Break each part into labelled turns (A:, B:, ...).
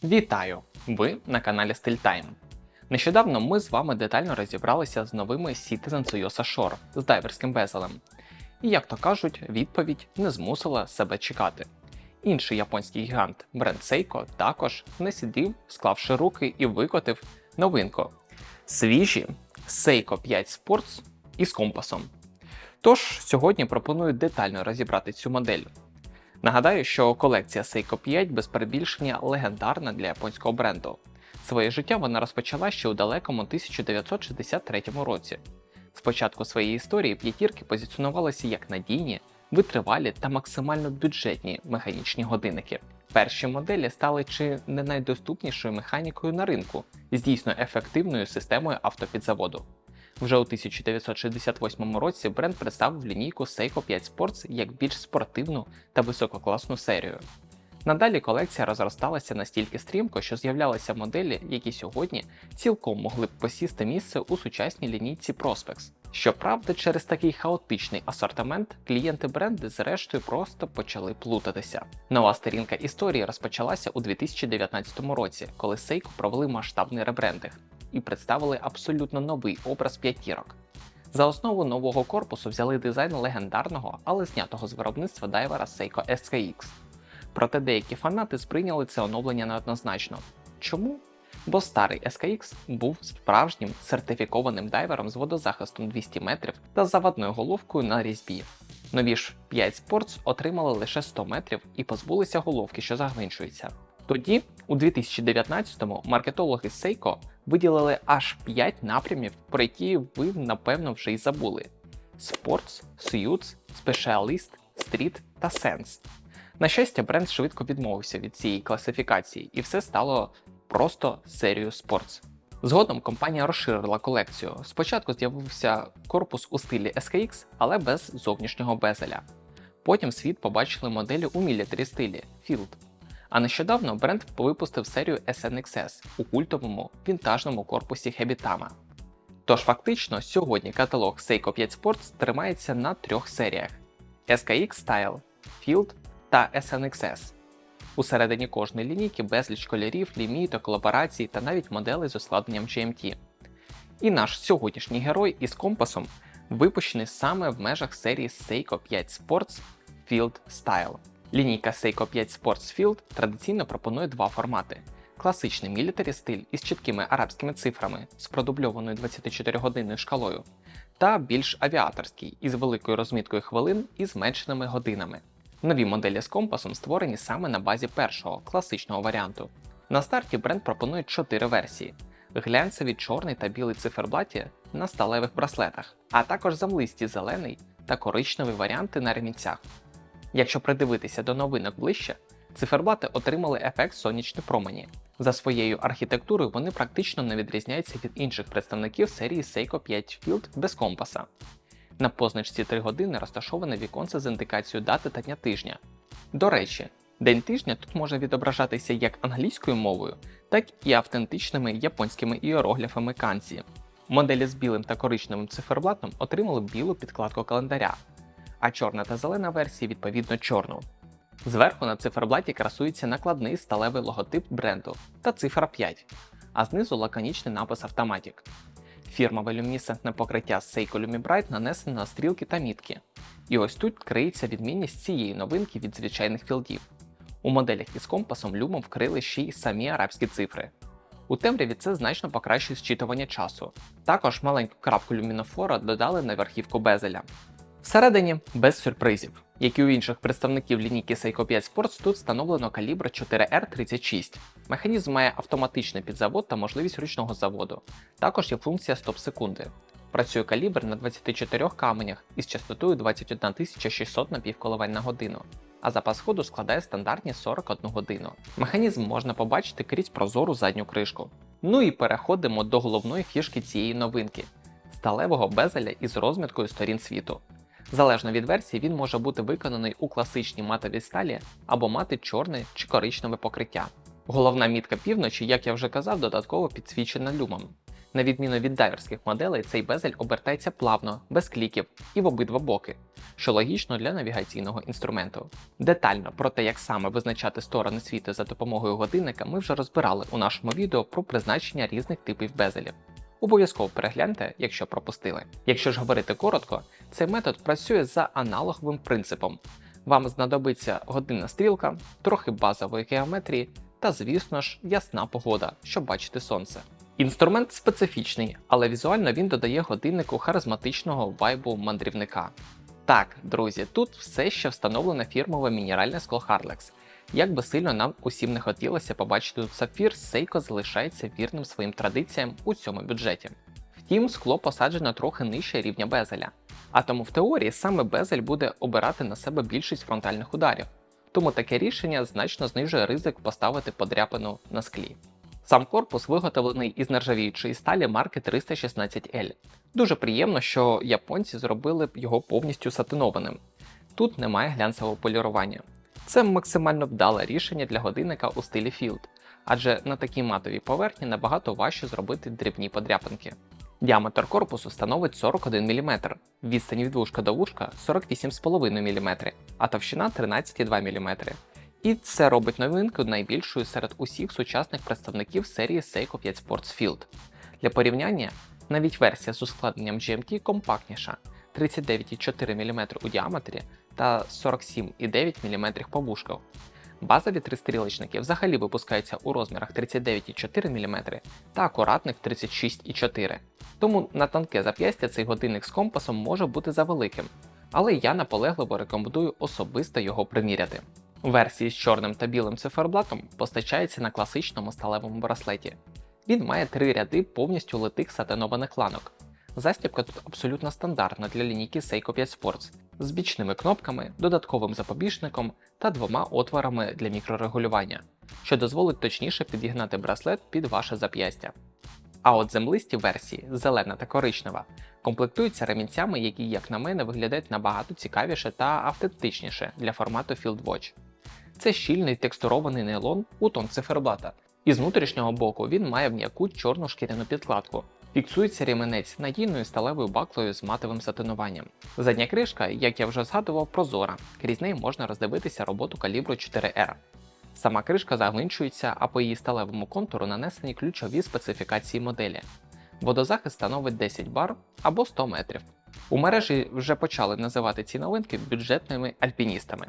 A: Вітаю! Ви на каналі StyleTime. Нещодавно ми з вами детально розібралися з новими Citizen Tsuyosa Shore з дайверським безелем. І, як то кажуть, відповідь не змусила себе чекати. Інший японський гігант бренд Seiko також не сидів, склавши руки, і викотив новинку. Свіжі Seiko 5 Sports із компасом. Тож, сьогодні пропоную детально розібрати цю модель. Нагадаю, що колекція Seiko 5 без перебільшення легендарна для японського бренду. Своє життя вона розпочала ще у далекому 1963 році. Спочатку своєї історії п'ятірки позиціонувалися як надійні, витривалі та максимально бюджетні механічні годинники. Перші моделі стали чи не найдоступнішою механікою на ринку з дійсно ефективною системою автопідзаводу. Вже у 1968 році бренд представив лінійку Seiko 5 Sports як більш спортивну та висококласну серію. Надалі колекція розросталася настільки стрімко, що з'являлися моделі, які сьогодні цілком могли б посісти місце у сучасній лінійці Prospex. Щоправда, через такий хаотичний асортимент клієнти бренду зрештою просто почали плутатися. Нова сторінка історії розпочалася у 2019 році, коли Seiko провели масштабний ребрендинг і представили абсолютно новий образ п'ятірок. За основу нового корпусу взяли дизайн легендарного, але знятого з виробництва дайвера Seiko SKX. Проте деякі фанати сприйняли це оновлення неоднозначно. Чому? Бо старий SKX був справжнім сертифікованим дайвером з водозахистом 200 метрів та заводною головкою на різьбі. Нові ж 5 Sports отримали лише 100 метрів і позбулися головки, що загвинчується. Тоді, у 2019-му, маркетологи Seiko виділили аж 5 напрямів, про які ви, напевно, вже й забули: Sports, Suits, Specialist, Street та Sense. На щастя, бренд швидко відмовився від цієї класифікації, і все стало просто серією Sports. Згодом компанія розширила колекцію. Спочатку з'явився корпус у стилі SKX, але без зовнішнього безеля. Потім світ побачили моделі у мілітарі стилі Field. А нещодавно бренд випустив серію SNXS у культовому вінтажному корпусі Hebitama. Тож фактично сьогодні каталог Seiko 5 Sports тримається на 3 серіях: SKX Style, Field та SNXS. Усередині кожної лінійки безліч кольорів, ліміток, колаборацій та навіть моделей з ускладненням GMT. І наш сьогоднішній герой із компасом випущений саме в межах серії Seiko 5 Sports Field Style. Лінійка Seiko 5 Sports Field традиційно пропонує два формати: класичний мілітарі стиль із чіткими арабськими цифрами з продубльованою 24-годинною шкалою, та більш авіаторський із великою розміткою хвилин і зменшеними годинами. Нові моделі з компасом створені саме на базі першого, класичного варіанту. На старті бренд пропонує 4 версії: глянцеві чорний та білий циферблаті на сталевих браслетах, а також замлисті зелений та коричневий варіанти на ремінцях. Якщо придивитися до новинок ближче, циферблати отримали ефект сонячні промені. За своєю архітектурою вони практично не відрізняються від інших представників серії Seiko 5 Field без компаса. На позначці 3 години розташоване віконце з індикацією дати та дня тижня. До речі, день тижня тут може відображатися як англійською мовою, так і автентичними японськими іерогліфами канзі. Моделі з білим та коричневим циферблатом отримали білу підкладку календаря, а чорна та зелена версії відповідно чорну. Зверху на циферблаті красується накладний сталевий логотип бренду та цифра 5, а знизу лаконічний напис Automatic. Фірмове люмінесцентне покриття Seiko LumiBrite нанесено на стрілки та мітки. І ось тут криється відмінність цієї новинки від звичайних філдів. У моделях із компасом люмом вкрили ще й самі арабські цифри. У темряві це значно покращує зчитування часу. Також маленьку крапку люмінофора додали на верхівку безеля. Всередині без сюрпризів. Як і у інших представників лінійки Seiko 5 Sports, тут встановлено калібр 4R36. Механізм має автоматичний підзавод та можливість ручного заводу. Також є функція стоп-секунди. Працює калібр на 24 каменях із частотою 21600 напівколивань на годину, а запас ходу складає стандартні 41 годину. Механізм можна побачити крізь прозору задню кришку. Ну і переходимо до головної фішки цієї новинки – сталевого безеля із розміткою сторін світу. Залежно від версії, він може бути виконаний у класичній матовій сталі або мати чорне чи коричневе покриття. Головна мітка півночі, як я вже казав, додатково підсвічена люмом. На відміну від дайверських моделей, цей безель обертається плавно, без кліків і в обидва боки, що логічно для навігаційного інструменту. Детально про те, як саме визначати сторони світу за допомогою годинника, ми вже розбирали у нашому відео про призначення різних типів безелів. Обов'язково перегляньте, якщо пропустили. Якщо ж говорити коротко, цей метод працює за аналоговим принципом. Вам знадобиться годинна стрілка, трохи базової геометрії та, звісно ж, ясна погода, щоб бачити сонце. Інструмент специфічний, але візуально він додає годиннику харизматичного вайбу мандрівника. Так, друзі, тут все ще встановлене фірмове мінеральне скло Harlex. Як би сильно нам усім не хотілося побачити тут сапфір, Seiko залишається вірним своїм традиціям у цьому бюджеті. Втім, скло посаджено трохи нижче рівня безеля, а тому в теорії саме безель буде обирати на себе більшість фронтальних ударів, тому таке рішення значно знижує ризик поставити подряпину на склі. Сам корпус виготовлений із нержавіючої сталі марки 316L. Дуже приємно, що японці зробили його повністю сатинованим. Тут немає глянцевого полірування. Це максимально вдале рішення для годинника у стилі Field, адже на такій матовій поверхні набагато важче зробити дрібні подряпинки. Діаметр корпусу становить 41 мм, відстань від вушка до вушка 48,5 мм, а товщина 13,2 мм. І це робить новинку найбільшою серед усіх сучасних представників серії Seiko 5 Sports Field. Для порівняння, навіть версія з ускладненням GMT компактніша – 39,4 мм у діаметрі та 47,9 мм по вушку. Базові тристрілочники взагалі випускаються у розмірах 39,4 мм та акуратних 36,4 мм. Тому на тонке зап'ястя цей годинник з компасом може бути завеликим, але я наполегливо рекомендую особисто його приміряти. Версії з чорним та білим циферблатом постачається на класичному сталевому браслеті. Він має 3 ряди повністю литих сатинованих ланок. Застібка тут абсолютно стандартна для лінійки Seiko 5 Sports, з бічними кнопками, додатковим запобіжником та 2 отворами для мікрорегулювання, що дозволить точніше підігнати браслет під ваше зап'ястя. А от землисті версії, зелена та коричнева, комплектуються ремінцями, які, як на мене, виглядають набагато цікавіше та автентичніше для формату Field Watch. Це щільний текстурований нейлон у тон циферблата, і з внутрішнього боку він має м'яку чорну шкіряну підкладку. Фіксується ріменець надійною сталевою баклою з матовим сатинуванням. Задня кришка, як я вже згадував, прозора, крізь неї можна роздивитися роботу калібру 4R. Сама кришка загвинчується, а по її сталевому контуру нанесені ключові специфікації моделі. Водозахист становить 10 бар або 100 метрів. У мережі вже почали називати ці новинки бюджетними альпіністами.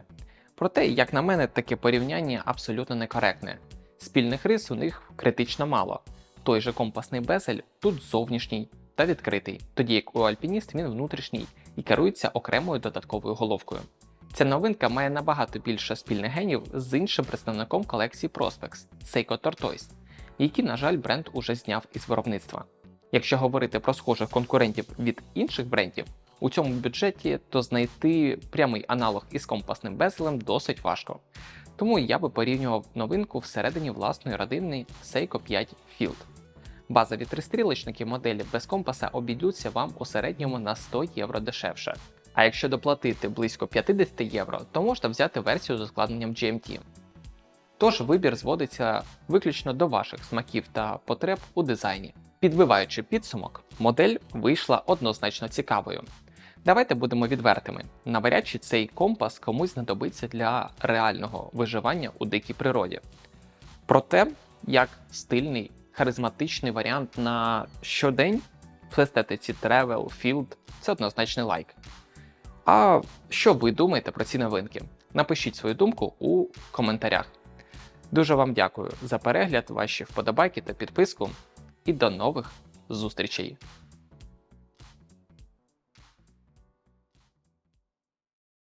A: Проте, як на мене, таке порівняння абсолютно некоректне. Спільних рис у них критично мало. Той же компасний безель тут зовнішній та відкритий, тоді як у альпініст він внутрішній і керується окремою додатковою головкою. Ця новинка має набагато більше спільних генів з іншим представником колекції Prospex – Seiko Tortoise, які, на жаль, бренд уже зняв із виробництва. Якщо говорити про схожих конкурентів від інших брендів, у цьому бюджеті то знайти прямий аналог із компасним безелем досить важко. Тому я би порівнював новинку всередині власної родини Seiko 5 Field. Базові тристрілочники моделі без компаса обійдуться вам у середньому на 100 євро дешевше. А якщо доплатити близько 50 євро, то можна взяти версію з ускладненням GMT. Тож вибір зводиться виключно до ваших смаків та потреб у дизайні. Підбиваючи підсумок, модель вийшла однозначно цікавою. Давайте будемо відвертими. Навряд чи цей компас комусь знадобиться для реального виживання у дикій природі. Проте, як стильний, харизматичний варіант на щодень в естетиці Travel, Field – це однозначний лайк. А що ви думаєте про ці новинки? Напишіть свою думку у коментарях. Дуже вам дякую за перегляд, ваші вподобайки та підписку. І до нових зустрічей!